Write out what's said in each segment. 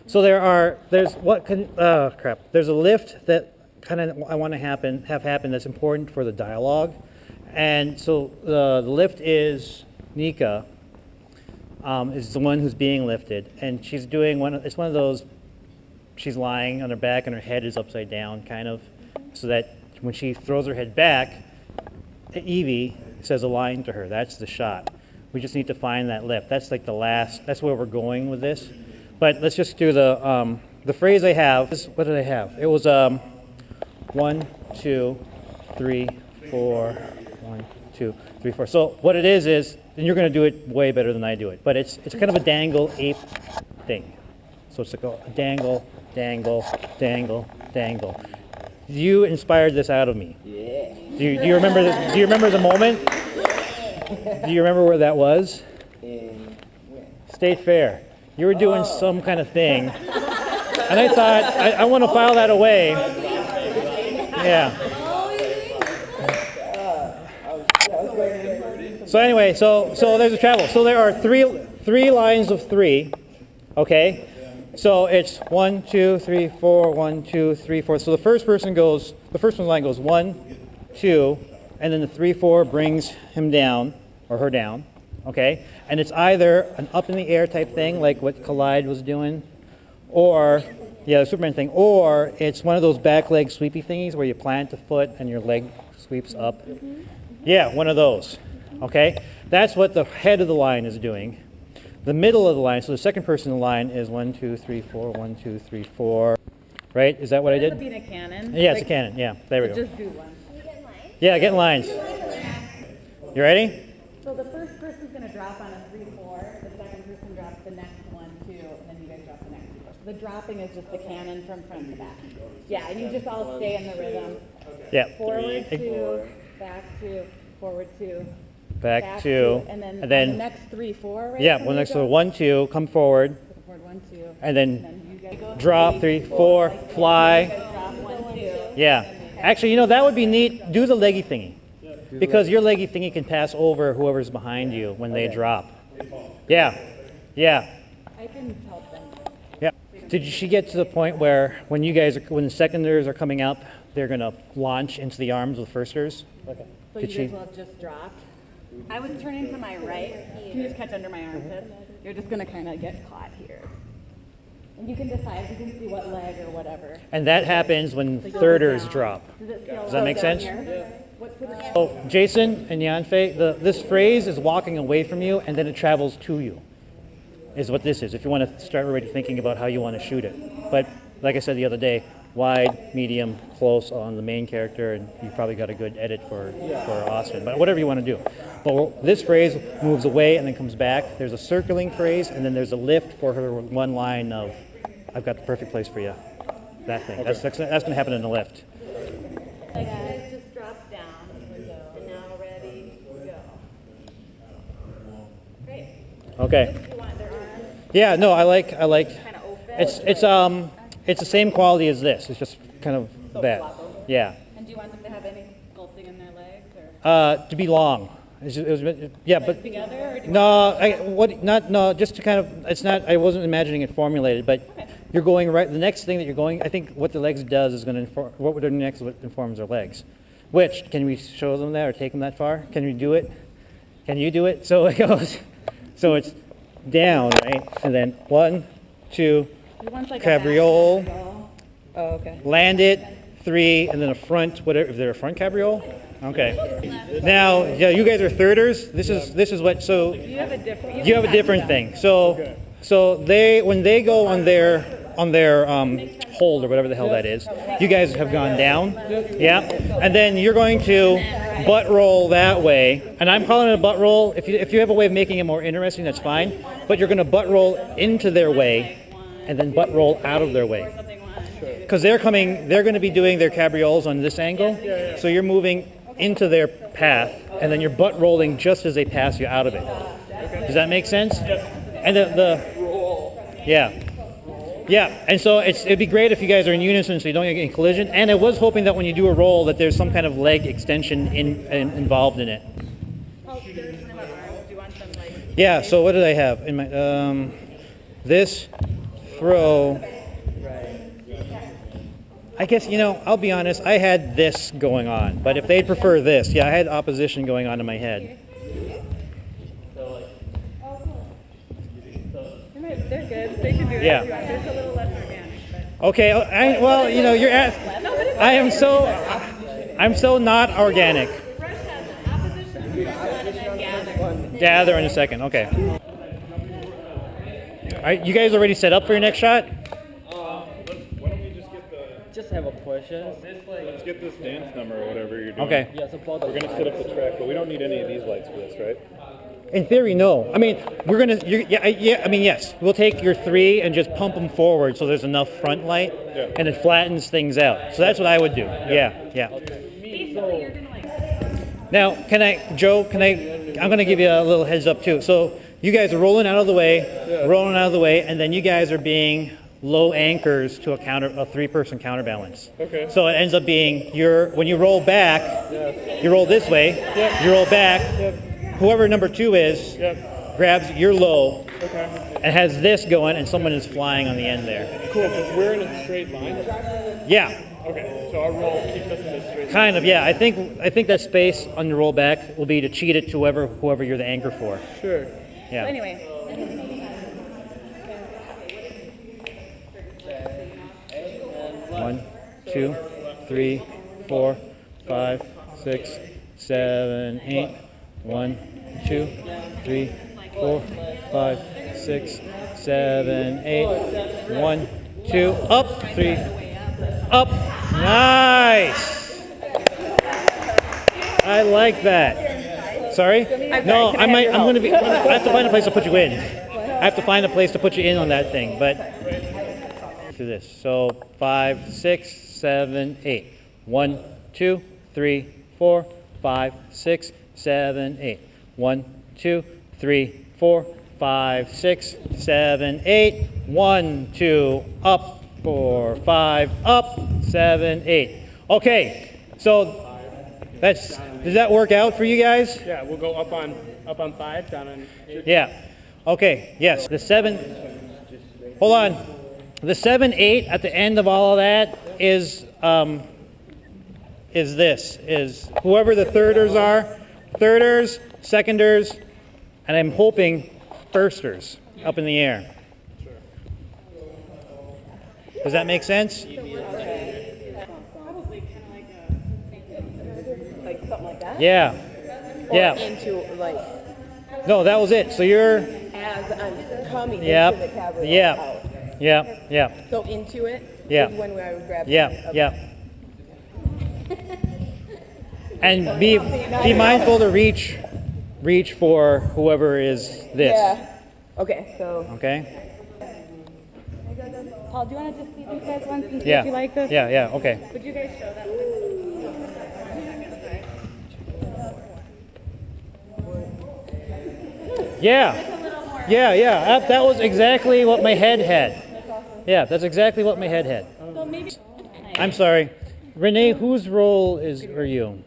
So there's a lift that kind of I want to have happen that's important for the dialogue. And so the lift is Nika, is the one who's being lifted. And she's doing it's one of those, she's lying on her back and her head is upside down, kind of, so that when she throws her head back, Evie says a line to her. That's the shot. We just need to find that lift. That's like that's where we're going with this. But let's just do the phrase I have. What did I have? It was 1, 2, 3, 4, 1, 2, 3, 4. So what it is, and you're going to do it way better than I do it, but it's kind of a dangle ape thing. So it's like a dangle, dangle, dangle, dangle. You inspired this out of me. Yeah. Do you remember the moment? Do you remember where that was? State Fair. You were doing some kind of thing, and I thought I want to file that away. Yeah. So anyway, so there's a travel. So there are three lines of 3. Okay. So it's 1, 2, 3, 4, 1, 2, 3, 4. So the first one's line goes 1, 2, and then the 3, 4 brings him down or her down. Okay, and it's either an up in the air type thing, like what Collide was doing, or the Superman thing, or it's one of those back leg sweepy thingies where you plant the foot and your leg sweeps up. Mm-hmm. Yeah, one of those. Okay, that's what the head of the line is doing. The middle of the line, so the second person in the line is 1, 2, 3, 4, 1, 2, 3, 4. Right? Is that what I did? It would be a canon. Yeah, it's a canon. Yeah, there we go. Just do one. Can you get in line? Yeah, get in lines. You ready? So the first person's going to drop on a 3-4, the second person drops the next 1, 2, and then you guys drop the next 2. So the dropping is just the canon from front to back. Yeah, and you just all stay in the rhythm. Yeah. Forward 2, back 2, forward 2, Back 2, and then and then on the next 3, 4, right? yeah, well next to 1, 2, come forward, Forward 1, 2, and then you guys go drop 3, 4, fly. drop 1, 2. Yeah. Actually, that would be neat. Do the leggy thingy. Because your leggy thingy can pass over whoever's behind you when they drop. Yeah. Yeah. I can help them. Yeah. Did she get to the point where when the seconders are coming up, they're going to launch into the arms of the firsters? Okay. So Did you she? guys will have just dropped. I was turning to my right. You can just catch under my armpit. You're just going to kind of get caught here. And you can decide, you can see what leg or whatever. And that happens when thirders drop. Does that make sense? So Jason and Yanfei, this phrase is walking away from you and then it travels to you, is what this is, if you want to start already thinking about how you want to shoot it. But like I said the other day, wide, medium, close on the main character, and you probably got a good edit for Austin, but whatever you want to do. But this phrase moves away and then comes back. There's a circling phrase, and then there's a lift for her one line of, I've got the perfect place for you. That thing. Okay. That's going to happen in the lift. Guys, just drop down. And now ready, go. Great. Okay. Do you want their arms Yeah, no, I like kind of open? it's the same quality as this. It's just kind of So that. flop over. Yeah. And do you want them to have any sculpting in their legs? Or To be long. Yeah, but together? Or do you no, just to kind of, it's not, I wasn't imagining it formulated, but you're going right, the next thing that you're going, I think what the legs does is going to inform, what would do next informs their legs. Which, can we show them that or take them that far? Can we do it? Can you do it? So it goes, so it's down, right? And then 1, 2, like cabriole, Oh, okay. land it, 3, and then a front, whatever, is there a front cabriole? Okay. Now, yeah, you guys are thirders. This is what, so You have a different. you have a different thing. So when they go on their hold or whatever the hell that is, you guys have gone down. Yeah. And then you're going to butt roll that way. And I'm calling it a butt roll. If you have a way of making it more interesting, that's fine. But you're going to butt roll into their way and then butt roll out of their way. Because they're going to be doing their cabrioles on this angle. So you're moving into their path, and then you're butt rolling just as they pass you out of it. Does that make sense? And yeah. And so it'd be great if you guys are in unison, so you don't get in collision. And I was hoping that when you do a roll, that there's some kind of leg extension involved in it. Yeah. So what did I have in my this throw. I guess, you know, I'll be honest, I had this going on, but if they'd prefer this, yeah, I had opposition going on in my head. They're good. They can do it. Yeah. It's a little less organic. But... Okay, well, you know, you're at, I'm so not organic. Rush has opposition, and then gather. Gather in a second, okay. All right, you guys already set up for your next shot? Why don't we just have a portion? Let's get this dance number or whatever you're doing. Okay. Yeah, we're going to set up the track, but we don't need any of these lights for this, right? In theory, no. I mean, we're gonna, I mean, yes. We'll take your 3 and just pump them forward so there's enough front light, and it flattens things out. So that's what I would do. Yeah. Basically, you're gonna like. Now, I'm gonna give you a little heads up too. So you guys are rolling out of the way, and then you guys are being low anchors to a 3-person counterbalance. Okay. So it ends up being when you roll back, you roll this way, you roll back. Whoever number 2 is grabs your low and has this going, and someone is flying on the end there. Cool, because we're in a straight line? Yeah. Okay, so our roll keeps us in a straight line. Kind of, yeah. I think that space on the roll back will be to cheat it to whoever you're the anchor for. Sure. Yeah. So anyway. 1, 2, 3, 4, 5, 6, 7, 8. 1, 2, 3, 4, 5, 6, 7, 8. 1, 2, up, 3, up. Nice. I like that. Sorry? No, I have to find a place to put you in. I have to find a place to put you in on that thing, but do this. So 5, 6, 7, 8. 1, 2, 3, 4, 5, 6, 7, 8. 1, 2, 3, 4, 5, 6, 7, 8. 1, 2, up, 4, 5, up, 7, 8. Okay, so does that work out for you guys? Yeah, we'll go up on 5, down on 8. Yeah. Okay, yes. The 7, hold on. The 7, 8 at the end of all of that is whoever the thirders are. Thirders, seconders, and I'm hoping firsters up in the air. Does that make sense? Probably kind of like something like that. Yeah. Yeah. Into like No, that was it. So you're. as I'm coming Yep. into the cabaret. Yeah. out. Yeah. So into it. Yeah. Is when I would grab. Yeah. And be mindful to reach for whoever is this. Yeah. Okay. So. Okay. Paul, do you want to just see these guys once and see Yeah. if you like this? Yeah. Okay. Would you guys show them? Yeah. That was exactly what my head had. Yeah, that's exactly what my head had. So maybe. I'm sorry. Renee, whose role are you?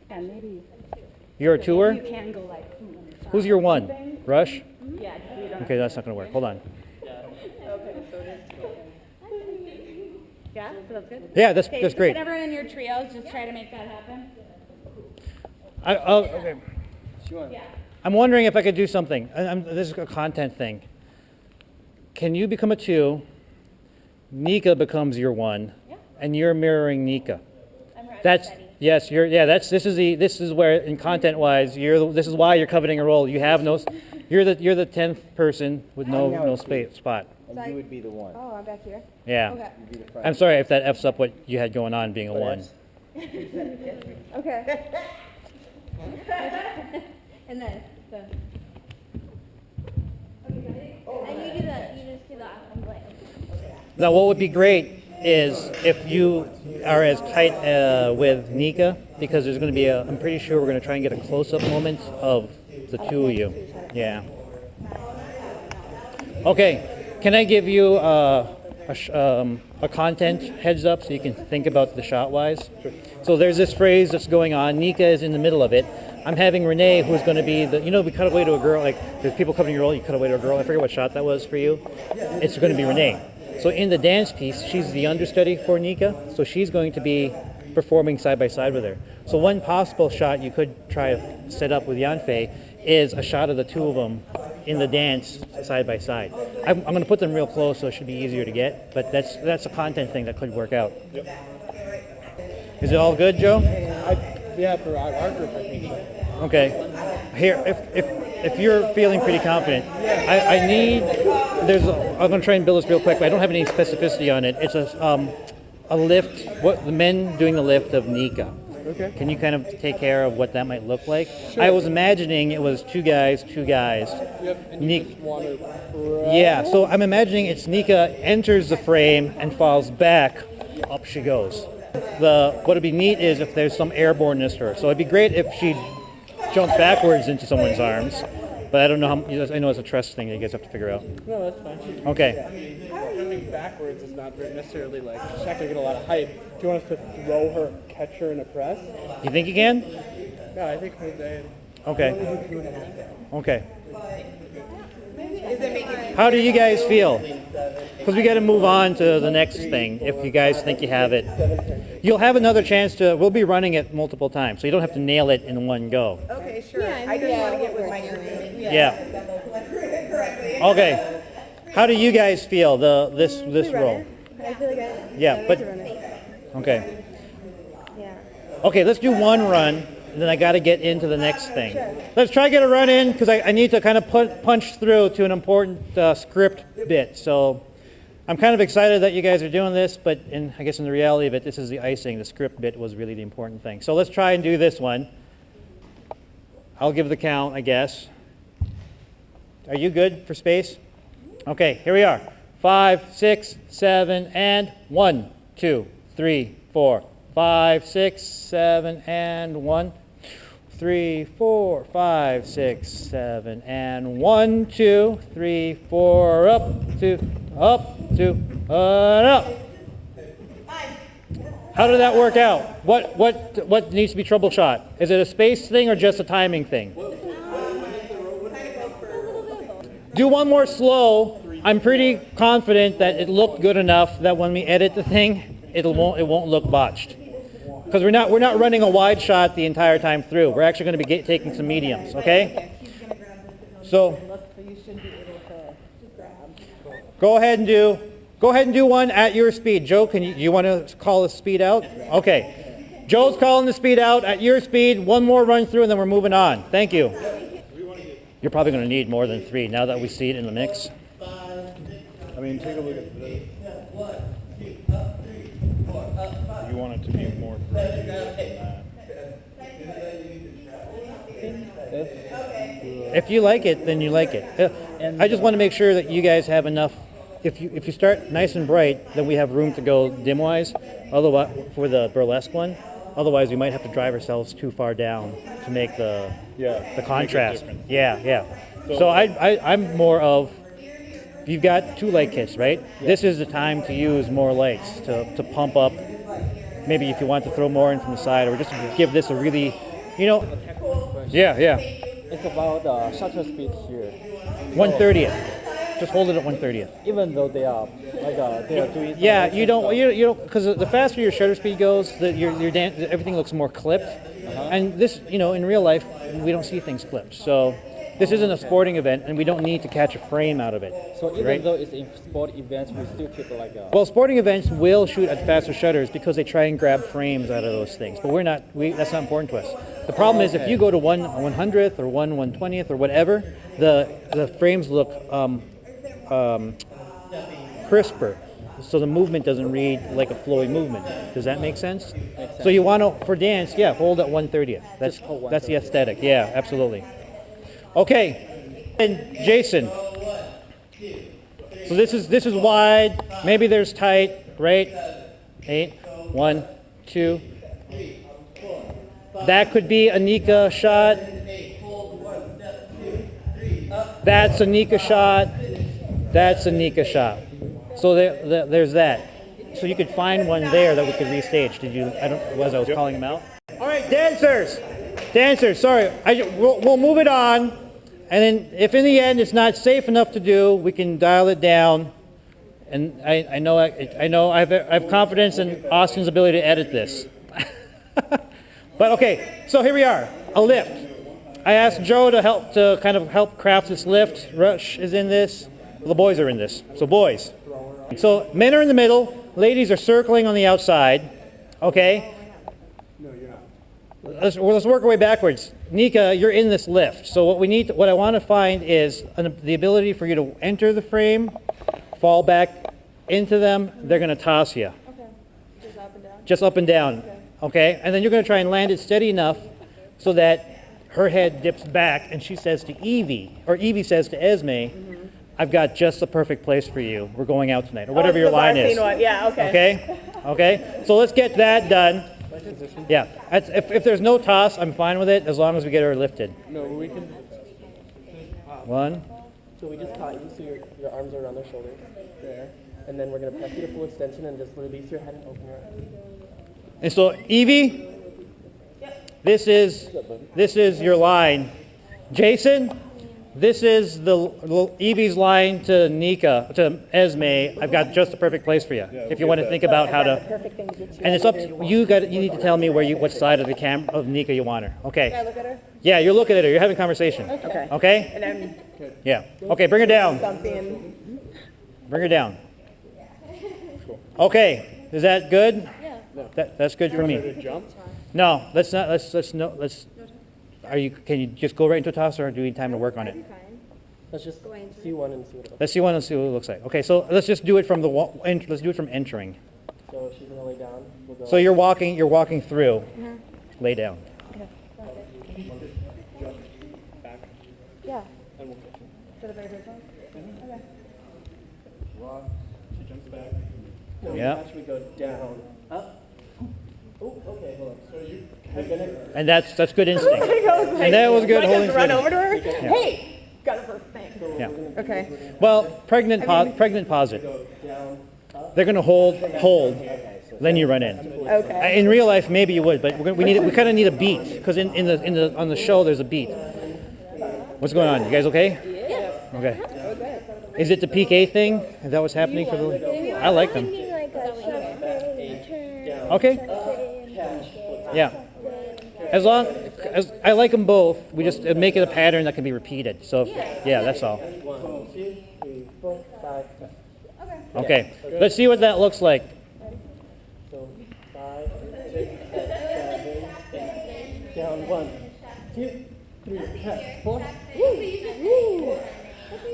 Yeah, maybe. You're a tour? You can go like. Who's your 1? Rush? Yeah, you don't. Okay, that's not going to work. Hold on. Yeah, so that's good. Yeah, that's Okay, great. put everyone in your trios. Just try to make that happen. Okay. Yeah. I'm wondering if I could do something. This is a content thing. Can you become a 2? Nika becomes your 1, and you're mirroring Nika. I'm ready. That's yes. This is where in content wise this is why you're coveting a role. You have no. You're the 10th person with no spot. And you would be the 1. Oh, I'm back here. Yeah. Okay. You'd be the front. I'm sorry if that f's up what you had going on being a 1. Okay. And then the. And you just do the awesome blank. Now, what would be great is if you are as tight with Nika, because there's going to be I'm pretty sure we're going to try and get a close-up moment of the 2 of you. Yeah. Okay. Can I give you a content heads up so you can think about the shot-wise? Sure. So there's this phrase that's going on. Nika is in the middle of it. I'm having Renee, who's going to be we cut away to a girl, like there's people covering your role, you cut away to a girl. I forget what shot that was for you. It's going to be Renee. So in the dance piece, she's the understudy for Nika, so she's going to be performing side by side with her. So one possible shot you could try to set up with Yanfei is a shot of the two of them in the dance side by side. I'm going to put them real close, so it should be easier to get, but that's a content thing that could work out. Yep. Is it all good, Joe? Yeah, for our group, I think so. Okay. Here, if you're feeling pretty confident, I need. I'm going to try and build this real quick, but I don't have any specificity on it. It's a lift. What the men doing the lift of Nika. Okay. Can you kind of take care of what that might look like? Sure. I was imagining it was two guys. Yep. And you just want to Yeah. So I'm imagining it's Nika enters the frame and falls back. Up she goes. What would be neat is if there's some airborneness to her. So it'd be great if she jumped backwards into someone's arms, but I don't know how. I know it's a trust thing that you guys have to figure out. No, that's fine. Okay. I mean, jumping backwards is not necessarily like she's not gonna get a lot of height. Do you want us to throw her, catch her in a press? You think you can? No, I think Jose. Okay. Okay. Does it make it How do you guys feel? Because we got to move on to the next thing. If you guys think you have it, you'll have another chance to. We'll be running it multiple times, so you don't have to nail it in one go. Okay, sure. I just want to get with my group. Yeah. Okay. How do you guys feel this role? I feel like Yeah, but okay. Okay, let's do one run, and then I got to get into the next thing. Let's try to get a run in because I need to kind of punch through to an important script bit. So I'm kind of excited that you guys are doing this, but I guess in the reality of it, this is the icing. The script bit was really the important thing. So let's try and do this one. I'll give the count, I guess. Are you good for space? Okay, here we are. 5, 6, 7, and 1, 2, 3, 4. 5, 6, 7, and 1, 3, 4, 5, 6, 7, and 1, 2, 3, 4, up, 2, and up. How did that work out? What needs to be troubleshot? Is it a space thing or just a timing thing? Do one more slow. I'm pretty confident that it looked good enough that when we edit the thing, it won't look botched. Because we're not running a wide shot the entire time through. We're actually going to be taking some mediums, okay? So go ahead and do one at your speed. Joe, you want to call the speed out? Okay. Joe's calling the speed out at your speed. One more run through and then we're moving on. Thank you. You're probably going to need more than 3 now that we see it in the mix. I mean, take a look at this. You want it to be more than that. If you like it, then you like it. I just want to make sure that you guys have enough. If you start nice and bright, then we have room to go dim-wise. Otherwise, for the burlesque one, otherwise we might have to drive ourselves too far down to make the contrast. Yeah. So I'm more of. You've got 2 light kits, right? Yeah. This is the time to use more lights to pump up. Maybe if you want to throw more in from the side, or just give this a really, Yeah. It's about shutter speed here. 1/30th. Just hold it at 1/30th. Even though they are doing. Yeah, you don't because the faster your shutter speed goes, everything looks more clipped. And this, in real life, we don't see things clipped. So this isn't a sporting event, and we don't need to catch a frame out of it. So even though it's in sport events, we still keep it like a... Well, sporting events will shoot at faster shutters because they try and grab frames out of those things. But that's not important to us. The problem is if you go to 1/100th or 1/120th or whatever, the frames look crisper. So the movement doesn't read like a flowy movement. Does that make sense? So you want to, for dance, hold at 1/30th. That's the aesthetic. Yeah, absolutely. Okay, and Jason. So this is wide. Maybe there's tight, right? 8, 1, 2. That could be a Nika shot. That's a Nika shot. That's a Nika shot. So there's that. So you could find one there that we could restage. As I was calling them out. All right, dancers. Sorry, we'll move it on. And then if in the end it's not safe enough to do, we can dial it down And I know I have confidence in Austin's ability to edit this. But okay, so here we are, a lift. I asked Joe to kind of help craft this lift. Rush is in this. The boys are in this. So boys. So men are in the middle. Ladies are circling on the outside. Okay. No, you're not. Let's work our way backwards. Nika, you're in this lift. So what I want to find is the ability for you to enter the frame, fall back into them. They're going to toss you. Okay. Just up and down? Just up and down. Okay. And then you're going to try and land it steady enough so that her head dips back and she says to Evie, or Evie says to Esme, I've got just the perfect place for you. We're going out tonight, or whatever your line is. One. Yeah, okay. Okay? Okay? So let's get that done. Yeah. If there's no toss, I'm fine with it as long as we get her lifted. No, we can. One. So we just caught you, so your arms are around their shoulders, there. And then we're going to press you to full extension and just release your head and open your eyes. And so, Evie, this is your line. Jason, this is Evie's line to Nika, to Esme. I've got just the perfect place for you. If you want to think about how to, and it's up to you. You need to tell me what side of the camera of Nika you want her. Okay. Can I look at her? Yeah, you're looking at her. You're having conversation. Okay. Okay. And then Yeah. Okay. Bring her down. something. Bring her down. Okay. Is that good? Yeah. That's good for me. Jump? No, let's not. Let's. Can you just go right into a toss, or do we need time to work on it? Let's just see one and see what it looks Let's see one and see what it looks like. Okay, so let's just do it from let's do it from entering. like. So she's going to lay down. We'll go. So you're walking through. Lay down. Back. Yeah. And we'll catch you. For the very first one? Okay. Rock. She jumps back. No, Yeah. we actually go down. Up. Oh, okay, hold on. So you. And that's good instinct. And that was good I holding. just run over to her? Yeah. Hey! Got a first thing. Yeah. Okay. Well, pregnant pause it. Down. They're gonna hold. Then you run in. Okay. In real life, maybe you would, but we kind of need a beat because on the show there's a beat. What's going on? You guys okay? Yeah. Okay. Is it the PK thing? Is that what's happening for the? I like them. Okay. Yeah. As long as I like them both, we just make it a pattern that can be repeated. So yeah, that's all. 1, 2, 3, 4, 5, 6. Okay. Let's see what that looks like. So 5, 6, 7, 8. Down 1, 2, 3, 4.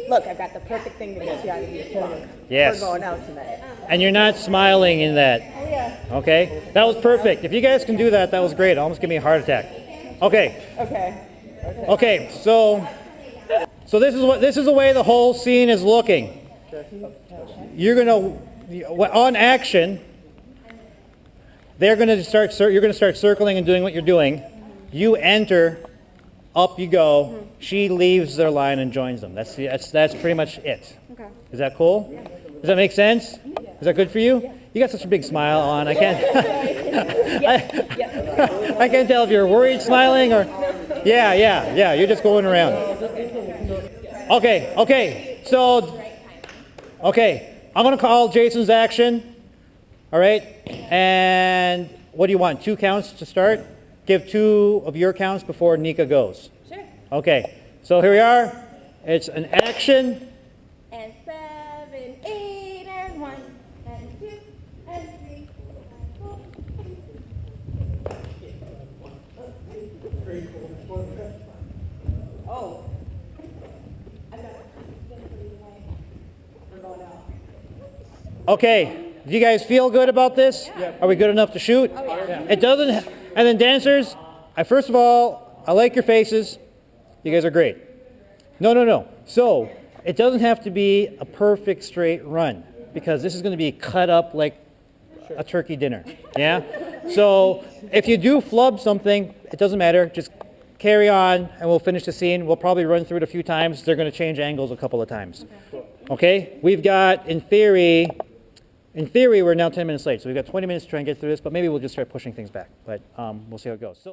Look, I've got the perfect thing to get you out of your corner. Yes. We're going out tonight. And you're not smiling in that. Oh, yeah. Okay? That was perfect. If you guys can do that, that was great. Almost gave me a heart attack. Okay. Okay. Okay. So this is the way the whole scene is looking. You're on action. You're going to start circling and doing what you're doing. You enter. Up you go. She leaves their line and joins them. That's pretty much it. Okay. Is that cool? Does that make sense? Is that good for you? You got such a big smile on. I can't. I can't tell if you're worried, smiling, or. Yeah. You're just going around. Okay. So. Okay. I'm gonna call Jason's action. All right. And what do you want? 2 counts to start? Give 2 of your counts before Nika goes. Sure. Okay, so here we are. It's an action. And 7, 8, and 1, and 2, and 3, and 4. Oh. Okay, do you guys feel good about this? Yeah. Are we good enough to shoot? Oh, yeah. It doesn't, and then dancers, first of all, I like your faces. You guys are great. No. So, it doesn't have to be a perfect straight run because this is going to be cut up like a turkey dinner. Yeah? So, if you do flub something, it doesn't matter. Just carry on and we'll finish the scene. We'll probably run through it a few times. They're going to change angles a couple of times. Okay? We've got, in theory, we're now 10 minutes late. So we've got 20 minutes to try and get through this, but maybe we'll just start pushing things back. But we'll see how it goes. So